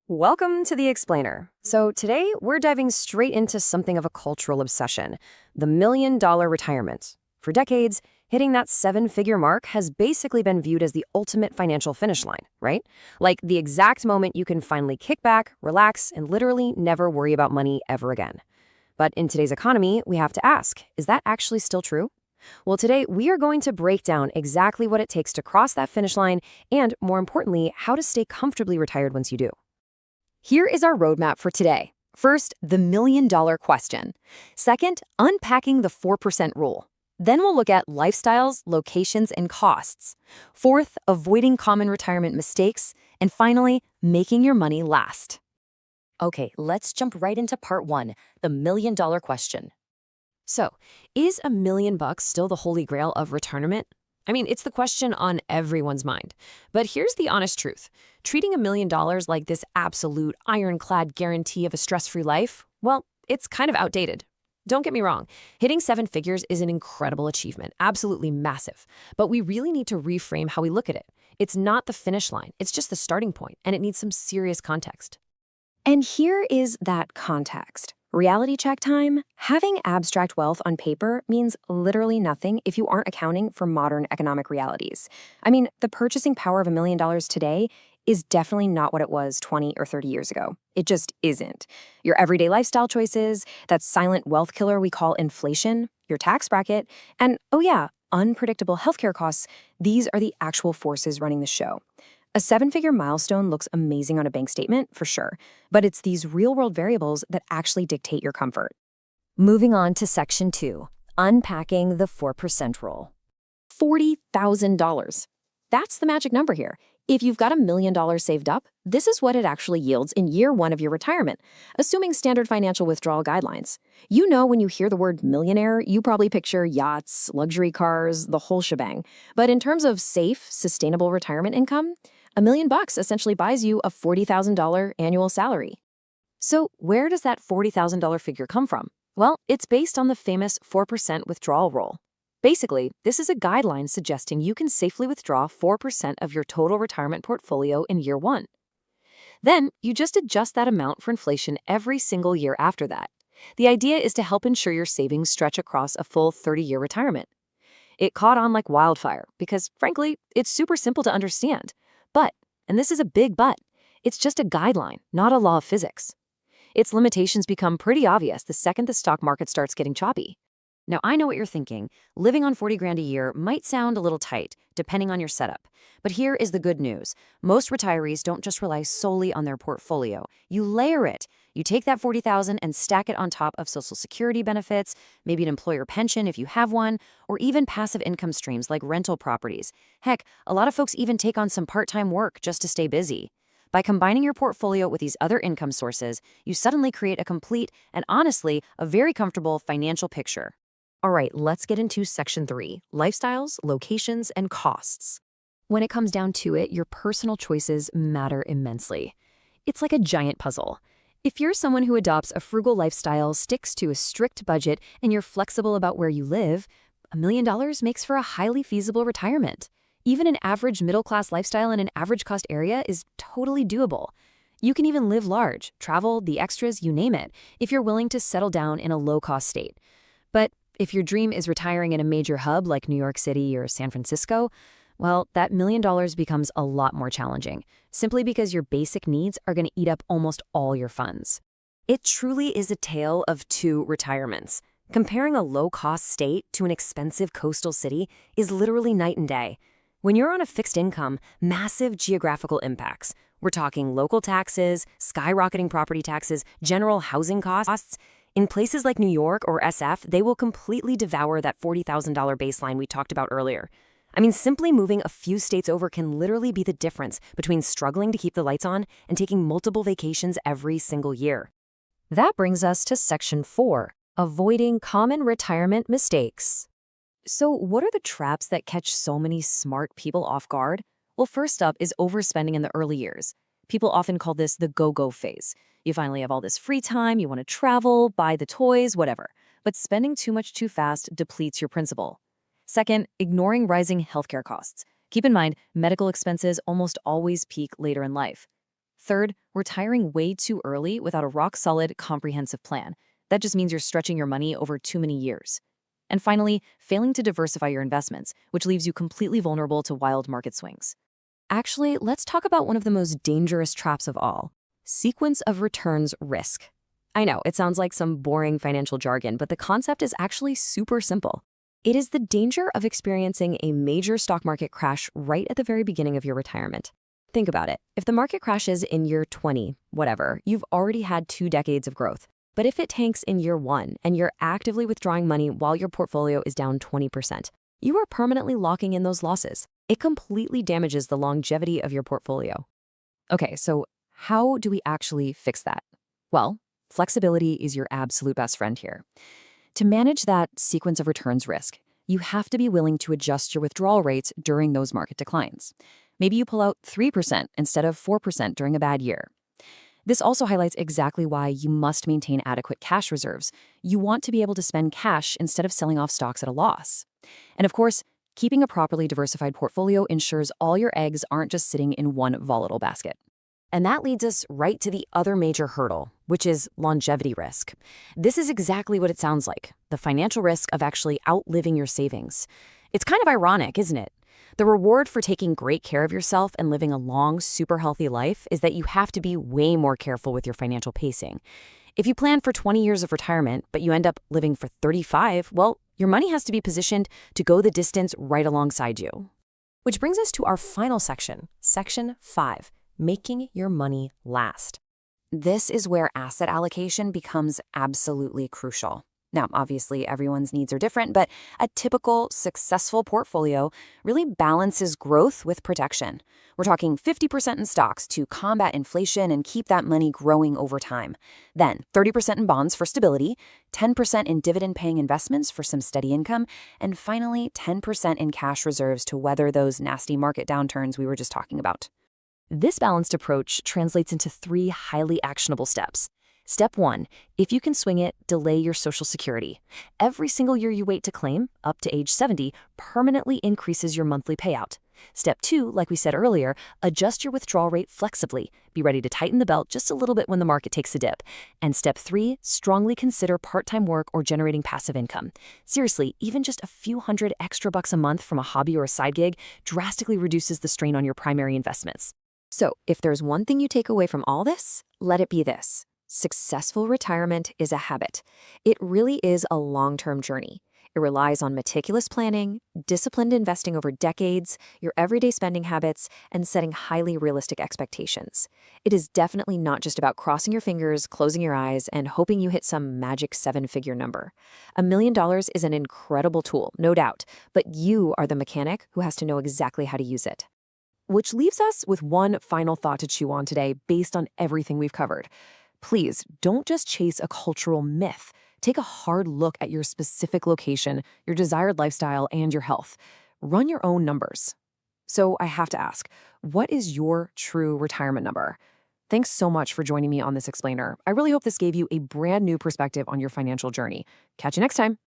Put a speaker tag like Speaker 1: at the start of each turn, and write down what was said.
Speaker 1: Welcome to The Explainer. So today we're diving straight into something of a cultural obsession, the $1 million retirement. For decades, hitting that seven-figure mark has basically been viewed as the ultimate financial finish line, right? Like the exact moment you can finally kick back, relax, and literally never worry about money ever again. But in today's economy, we have to ask, is that actually still true? Well, today we are going to break down exactly what it takes to cross that finish line and, more importantly, how to stay comfortably retired once you do.
Speaker 2: Here is our roadmap for today. First, the $1 million question. Second, unpacking the 4% rule. Then we'll look at lifestyles, locations, and costs. Fourth, avoiding common retirement mistakes. And finally, making your money last.
Speaker 3: Okay, let's jump right into part one, the $1 million question.
Speaker 1: So, is $1 million still the holy grail of retirement? I mean, it's the question on everyone's mind. But here's the honest truth. Treating $1 million like this absolute ironclad guarantee of a stress-free life, well, it's kind of outdated. Don't get me wrong. Hitting seven figures is an incredible achievement, absolutely massive. But we really need to reframe how we look at it. It's not the finish line. It's just the starting point, and it needs some serious context.
Speaker 2: And here is that context. Reality check time. Having abstract wealth on paper means literally nothing if you aren't accounting for modern economic realities. I mean, the purchasing power of $1 million today is definitely not what it was 20 or 30 years ago. It just isn't. Your everyday lifestyle choices, that silent wealth killer we call inflation, your tax bracket, and, oh yeah, unpredictable healthcare costs, these are the actual forces running the show. A seven-figure milestone looks amazing on a bank statement, for sure, but it's these real-world variables that actually dictate your comfort.
Speaker 3: Moving on to section 2, unpacking the 4% rule.
Speaker 2: $40,000. That's the magic number here. If you've got $1 million saved up, this is what it actually yields in year one of your retirement, assuming standard financial withdrawal guidelines. You know, when you hear the word millionaire, you probably picture yachts, luxury cars, the whole shebang. But in terms of safe, sustainable retirement income, $1 million essentially buys you a $40,000 annual salary.
Speaker 1: So where does that $40,000 figure come from? Well, it's based on the famous 4% withdrawal rule. Basically, this is a guideline suggesting you can safely withdraw 4% of your total retirement portfolio in year one. Then, you just adjust that amount for inflation every single year after that. The idea is to help ensure your savings stretch across a full 30-year retirement. It caught on like wildfire because, frankly, it's super simple to understand. But, and this is a big but, it's just a guideline, not a law of physics. Its limitations become pretty obvious the second the stock market starts getting choppy. Now, I know what you're thinking. Living on 40 grand a year might sound a little tight, depending on your setup. But here is the good news. Most retirees don't just rely solely on their portfolio. You layer it. You take that $40,000 and stack it on top of Social Security benefits, maybe an employer pension if you have one, or even passive income streams like rental properties. Heck, a lot of folks even take on some part-time work just to stay busy. By combining your portfolio with these other income sources, you suddenly create a complete and honestly, a very comfortable financial picture.
Speaker 3: All right, let's get into section 3, lifestyles, locations, and costs.
Speaker 1: When it comes down to it, your personal choices matter immensely. It's like a giant puzzle. If you're someone who adopts a frugal lifestyle, sticks to a strict budget, and you're flexible about where you live, $1 million makes for a highly feasible retirement. Even an average middle-class lifestyle in an average-cost area is totally doable. You can even live large, travel, the extras, you name it, if you're willing to settle down in a low-cost state. But if your dream is retiring in a major hub like New York City or San Francisco, well, that $1 million becomes a lot more challenging, simply because your basic needs are going to eat up almost all your funds. It truly is a tale of two retirements. Comparing a low-cost state to an expensive coastal city is literally night and day. When you're on a fixed income, massive geographical impacts. We're talking local taxes, skyrocketing property taxes, general housing costs. In places like New York or SF, they will completely devour that $40,000 baseline we talked about earlier. I mean, simply moving a few states over can literally be the difference between struggling to keep the lights on and taking multiple vacations every single year.
Speaker 3: That brings us to section 4, avoiding common retirement mistakes.
Speaker 2: So what are the traps that catch so many smart people off guard? Well, first up is overspending in the early years. People often call this the go-go phase. You finally have all this free time, you want to travel, buy the toys, whatever. But spending too much too fast depletes your principal. Second, ignoring rising healthcare costs. Keep in mind, medical expenses almost always peak later in life.
Speaker 1: Third, retiring way too early without a rock-solid, comprehensive plan. That just means you're stretching your money over too many years. And finally, failing to diversify your investments, which leaves you completely vulnerable to wild market swings. Actually, let's talk about one of the most dangerous traps of all: sequence of returns risk. I know, it sounds like some boring financial jargon, but the concept is actually super simple. It is the danger of experiencing a major stock market crash right at the very beginning of your retirement. Think about it. If the market crashes in year 20, whatever, you've already had 2 decades of growth. But if it tanks in year 1 and you're actively withdrawing money while your portfolio is down 20%, you are permanently locking in those losses. It completely damages the longevity of your portfolio. Okay, so how do we actually fix that? Well, flexibility is your absolute best friend here. To manage that sequence of returns risk, you have to be willing to adjust your withdrawal rates during those market declines. Maybe you pull out 3% instead of 4% during a bad year. This also highlights exactly why you must maintain adequate cash reserves. You want to be able to spend cash instead of selling off stocks at a loss. And of course, keeping a properly diversified portfolio ensures all your eggs aren't just sitting in one volatile basket. And that leads us right to the other major hurdle, which is longevity risk. This is exactly what it sounds like: the financial risk of actually outliving your savings. It's kind of ironic, isn't it? The reward for taking great care of yourself and living a long, super healthy life is that you have to be way more careful with your financial pacing. If you plan for 20 years of retirement, but you end up living for 35, well, your money has to be positioned to go the distance right alongside you. Which brings us to our final section, Section 5, making your money last. This is where asset allocation becomes absolutely crucial. Now, obviously, everyone's needs are different, but a typical successful portfolio really balances growth with protection. We're talking 50% in stocks to combat inflation and keep that money growing over time. Then 30% in bonds for stability, 10% in dividend-paying investments for some steady income, and finally 10% in cash reserves to weather those nasty market downturns we were just talking about. This balanced approach translates into 3 highly actionable steps. Step 1, if you can swing it, delay your Social Security. Every single year you wait to claim, up to age 70, permanently increases your monthly payout. Step 2, like we said earlier, adjust your withdrawal rate flexibly. Be ready to tighten the belt just a little bit when the market takes a dip. And step 3, strongly consider part-time work or generating passive income. Seriously, even just a few hundred extra bucks a month from a hobby or a side gig drastically reduces the strain on your primary investments. So, if there's one thing you take away from all this, let it be this: successful retirement is a habit. It really is a long-term journey. It relies on meticulous planning, disciplined investing over decades, your everyday spending habits, and setting highly realistic expectations. It is definitely not just about crossing your fingers, closing your eyes, and hoping you hit some magic 7-figure number. $1 million is an incredible tool, no doubt, but you are the mechanic who has to know exactly how to use it. Which leaves us with one final thought to chew on today based on everything we've covered. Please don't just chase a cultural myth. Take a hard look at your specific location, your desired lifestyle, and your health. Run your own numbers. So I have to ask, what is your true retirement number? Thanks so much for joining me on this explainer. I really hope this gave you a brand new perspective on your financial journey. Catch you next time.